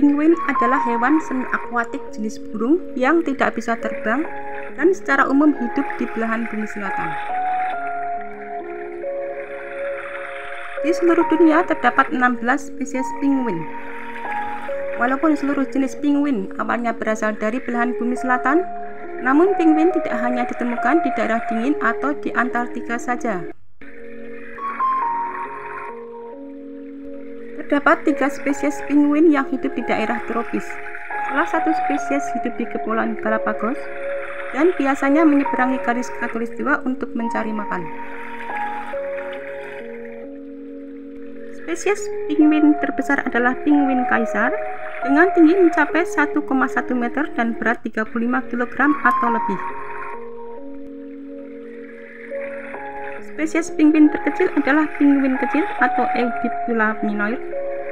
Penguin adalah hewan semi akuatik jenis burung yang tidak bisa terbang dan secara umum hidup di belahan bumi selatan. Di seluruh dunia terdapat 16 spesies penguin. Walaupun seluruh jenis penguin awalnya berasal dari belahan bumi selatan, namun penguin tidak hanya ditemukan di daerah dingin atau di Antartika saja. Terdapat 3 spesies penguin yang hidup di daerah tropis. Salah satu spesies hidup di Kepulauan Galapagos dan biasanya menyeberangi garis khatulistiwa untuk mencari makan. Spesies penguin terbesar adalah penguin kaisar dengan tinggi mencapai 1,1 meter dan berat 35 kg atau lebih. Spesies penguin terkecil adalah penguin kecil atau Eudiptula minor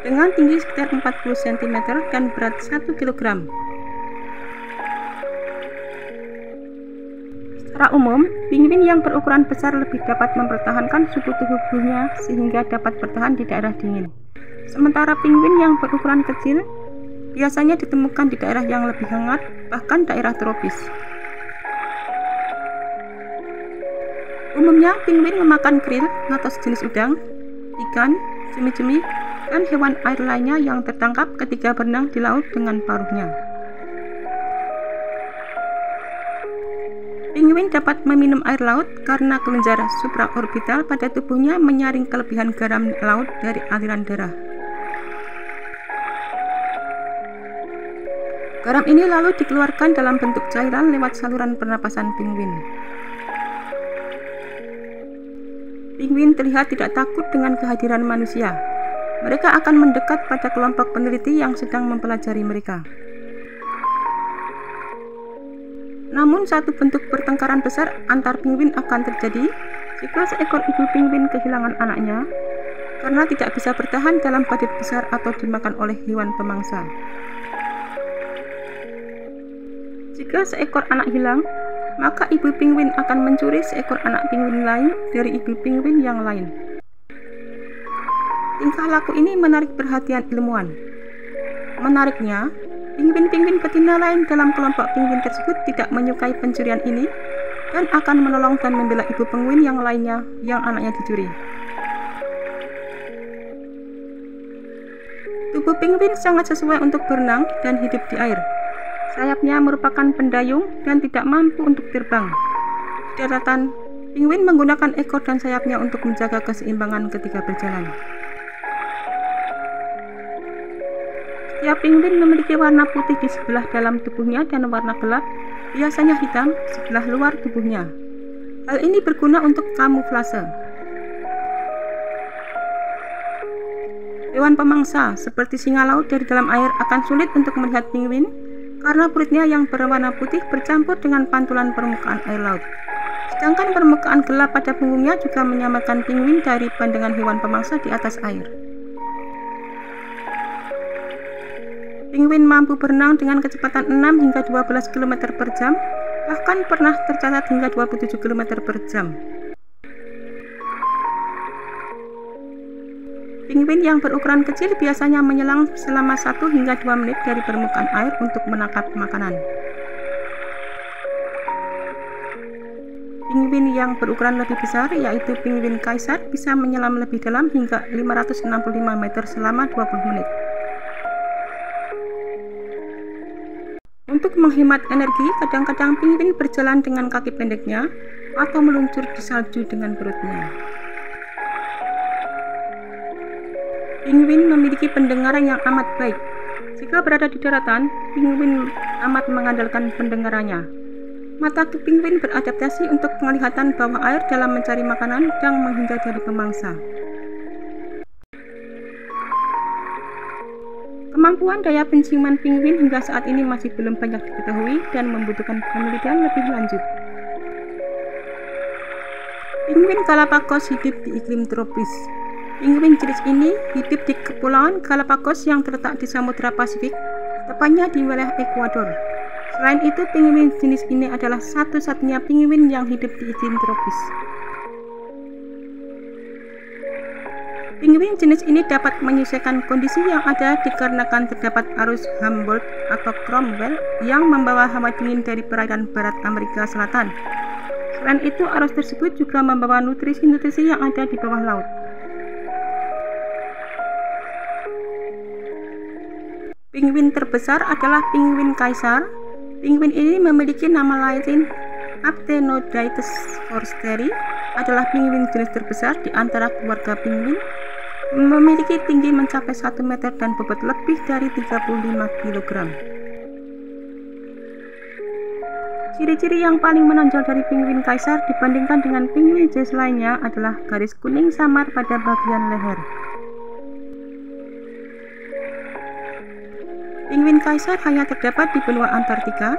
dengan tinggi sekitar 40 cm dan berat 1 kg. Secara umum, penguin yang berukuran besar lebih dapat mempertahankan suhu tubuhnya sehingga dapat bertahan di daerah dingin. Sementara penguin yang berukuran kecil biasanya ditemukan di daerah yang lebih hangat, bahkan daerah tropis. Umumnya, penguin memakan krill atau sejenis udang, ikan, cumi-cumi, dan hewan air lainnya yang tertangkap ketika berenang di laut dengan paruhnya. Penguin dapat meminum air laut karena kelenjar supraorbital pada tubuhnya menyaring kelebihan garam laut dari aliran darah. Garam ini lalu dikeluarkan dalam bentuk cairan lewat saluran pernapasan penguin. Penguin terlihat tidak takut dengan kehadiran manusia. Mereka akan mendekat pada kelompok peneliti yang sedang mempelajari mereka. Namun satu bentuk pertengkaran besar antar penguin akan terjadi jika seekor ibu penguin kehilangan anaknya karena tidak bisa bertahan dalam badut besar atau dimakan oleh hewan pemangsa. Jika seekor anak hilang, maka ibu penguin akan mencuri seekor anak penguin lain dari ibu penguin yang lain. Tingkah laku ini menarik perhatian ilmuwan. Menariknya, penguin-penguin betina lain dalam kelompok penguin tersebut tidak menyukai pencurian ini dan akan menolong dan membela ibu penguin yang lainnya yang anaknya dicuri. Tubuh penguin sangat sesuai untuk berenang dan hidup di air. Sayapnya merupakan pendayung dan tidak mampu untuk terbang. Di daratan, penguin menggunakan ekor dan sayapnya untuk menjaga keseimbangan ketika berjalan. Setiap penguin memiliki warna putih di sebelah dalam tubuhnya dan warna gelap, biasanya hitam, sebelah luar tubuhnya. Hal ini berguna untuk kamuflase. Hewan pemangsa seperti singa laut dari dalam air akan sulit untuk melihat penguin karena perutnya yang berwarna putih bercampur dengan pantulan permukaan air laut. Sedangkan permukaan gelap pada punggungnya juga menyamakan penguin dari pandangan hewan pemangsa di atas air. Penguin mampu berenang dengan kecepatan 6 hingga 12 km per jam, bahkan pernah tercatat hingga 27 km per jam. Penguin yang berukuran kecil biasanya menyelam selama 1 hingga 2 menit dari permukaan air untuk menangkap makanan. Penguin yang berukuran lebih besar, yaitu penguin kaisar, bisa menyelam lebih dalam hingga 565 meter selama 20 menit. Untuk menghemat energi, kadang-kadang penguin berjalan dengan kaki pendeknya atau meluncur di salju dengan perutnya. Penguin memiliki pendengaran yang amat baik. Jika berada di daratan, penguin amat mengandalkan pendengarannya. Mata penguin beradaptasi untuk penglihatan bawah air dalam mencari makanan dan menghindar dari pemangsa. Kemampuan daya penciuman penguin hingga saat ini masih belum banyak diketahui dan membutuhkan penelitian lebih lanjut. Penguin Galapagos hidup di iklim tropis. Penguin jenis ini hidup di Kepulauan Galapagos yang terletak di Samudra Pasifik, tepatnya di wilayah Ekuador. Selain itu, penguin jenis ini adalah satu-satunya penguin yang hidup di iklim tropis. Penguin jenis ini dapat menyesuaikan kondisi yang ada dikarenakan terdapat arus Humboldt atau Cromwell yang membawa hawa dingin dari perairan barat Amerika Selatan. Selain itu, arus tersebut juga membawa nutrisi-nutrisi yang ada di bawah laut. Penguin terbesar adalah penguin kaisar. Penguin ini memiliki nama latin Aptenodytes forsteri, adalah penguin jenis terbesar di antara keluarga penguin, memiliki tinggi mencapai 1 meter dan bobot lebih dari 35 kg. Ciri-ciri yang paling menonjol dari penguin kaisar dibandingkan dengan penguin jenis lainnya adalah garis kuning samar pada bagian leher. Penguin kaisar hanya terdapat di benua Antartika,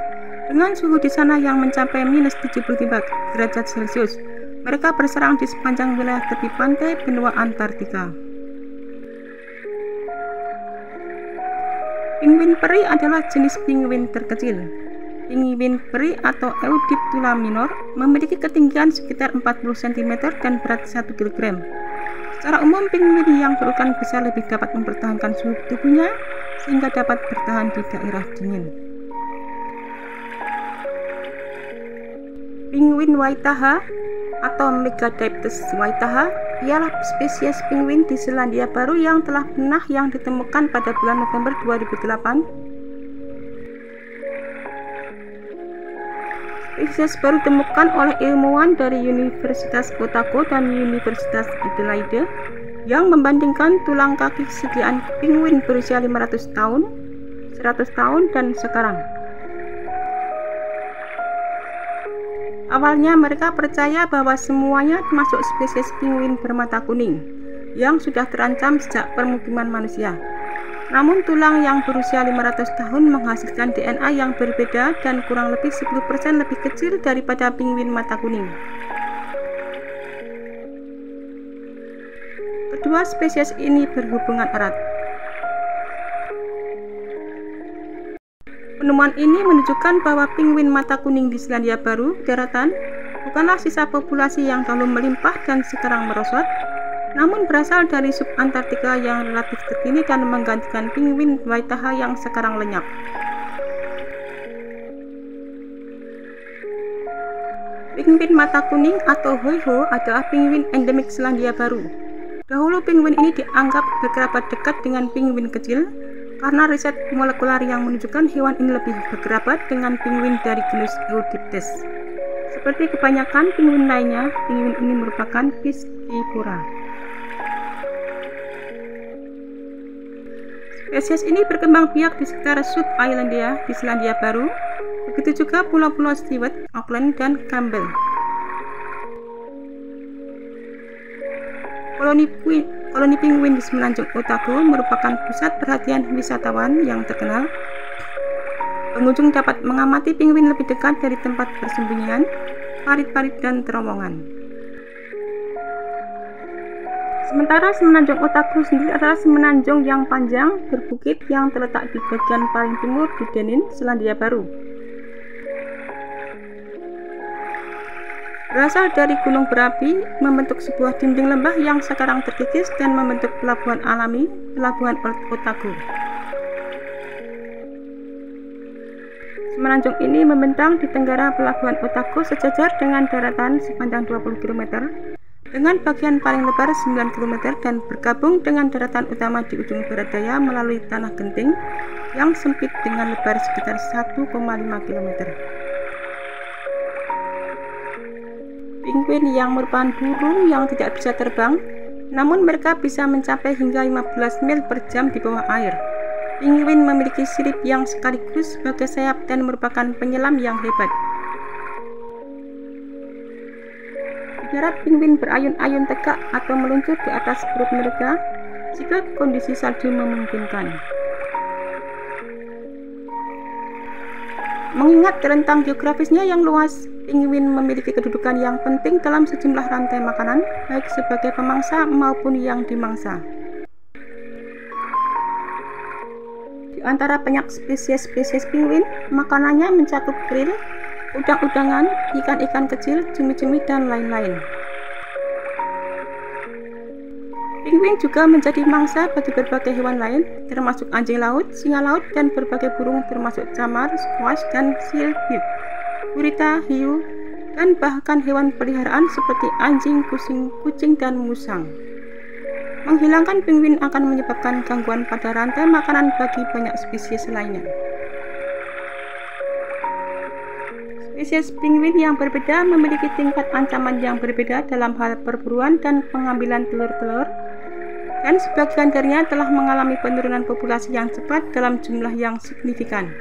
dengan suhu di sana yang mencapai minus 73 derajat Celcius. Mereka berserang di sepanjang wilayah tepi pantai benua Antartika. Penguin peri adalah jenis penguin terkecil. Penguin peri atau Eudiptula minor memiliki ketinggian sekitar 40 cm dan berat 1 kg. Secara umum, penguin yang berukuran besar lebih dapat mempertahankan suhu tubuhnya sehingga dapat bertahan di daerah dingin. Penguin Waitaha atau Megadaptus waitaha ialah spesies penguin di Selandia Baru yang telah punah yang ditemukan pada bulan November 2008. Spesies baru ditemukan oleh ilmuwan dari Universitas Otago dan Universitas Adelaide yang membandingkan tulang kaki sediaan penguin berusia 500 tahun, 100 tahun, dan sekarang. Awalnya mereka percaya bahwa semuanya termasuk spesies penguin bermata kuning yang sudah terancam sejak permukiman manusia. Namun tulang yang berusia 500 tahun menghasilkan DNA yang berbeda dan kurang lebih 10% lebih kecil daripada penguin mata kuning. Kedua spesies ini berhubungan erat. Penemuan ini menunjukkan bahwa penguin mata kuning di Selandia Baru daratan bukanlah sisa populasi yang dahulu melimpah dan sekarang merosot, namun berasal dari subantartika yang relatif terkini dan menggantikan penguin Waitaha yang sekarang lenyap. Penguin mata kuning atau hoiho adalah penguin endemik Selandia Baru. Dahulu penguin ini dianggap berkerabat dekat dengan penguin kecil, karena riset molekuler yang menunjukkan hewan ini lebih berkerabat dengan penguin dari genus Eudiptes. Seperti kebanyakan penguin lainnya, penguin ini merupakan piscivora. Spesies ini berkembang biak di sekitar South Islandia di Selandia Baru, begitu juga pulau-pulau Stewart, Auckland, dan Campbell. Koloni penguin di Semenanjung Otago merupakan pusat perhatian wisatawan yang terkenal. Pengunjung dapat mengamati penguin lebih dekat dari tempat persembunyian, parit-parit, dan terowongan. Sementara Semenanjung Otago sendiri adalah semenanjung yang panjang berbukit yang terletak di bagian paling timur di Dennin, Selandia Baru. Berasal dari gunung berapi, membentuk sebuah dinding lembah yang sekarang terkikis dan membentuk pelabuhan alami, Pelabuhan Otago. Semenanjung ini membentang di tenggara Pelabuhan Otago sejajar dengan daratan sepanjang 20 km, dengan bagian paling lebar 9 km dan bergabung dengan daratan utama di ujung barat daya melalui tanah genting yang sempit dengan lebar sekitar 1,5 km. Penguin yang merupakan burung yang tidak bisa terbang, namun mereka bisa mencapai hingga 15 mil per jam di bawah air. Penguin memiliki sirip yang sekaligus sebagai sayap dan merupakan penyelam yang hebat. Di darat, penguin berayun-ayun tegak atau meluncur di atas perut mereka jika kondisi salju memungkinkan. Mengingat rentang geografisnya yang luas, penguin memiliki kedudukan yang penting dalam sejumlah rantai makanan, baik sebagai pemangsa maupun yang dimangsa. Di antara banyak spesies penguin, makanannya mencakup krill, udang-udangan, ikan-ikan kecil, cumi-cumi, dan lain-lain. Penguin juga menjadi mangsa bagi berbagai hewan lain, termasuk anjing laut, singa laut, dan berbagai burung termasuk camar, squash, dan sealbird, gurita, hiu, dan bahkan hewan peliharaan seperti anjing, kucing, dan musang. Menghilangkan penguin akan menyebabkan gangguan pada rantai makanan bagi banyak spesies lainnya. Spesies penguin yang berbeda memiliki tingkat ancaman yang berbeda dalam hal perburuan dan pengambilan telur-telur, dan sebagian darinya telah mengalami penurunan populasi yang cepat dalam jumlah yang signifikan.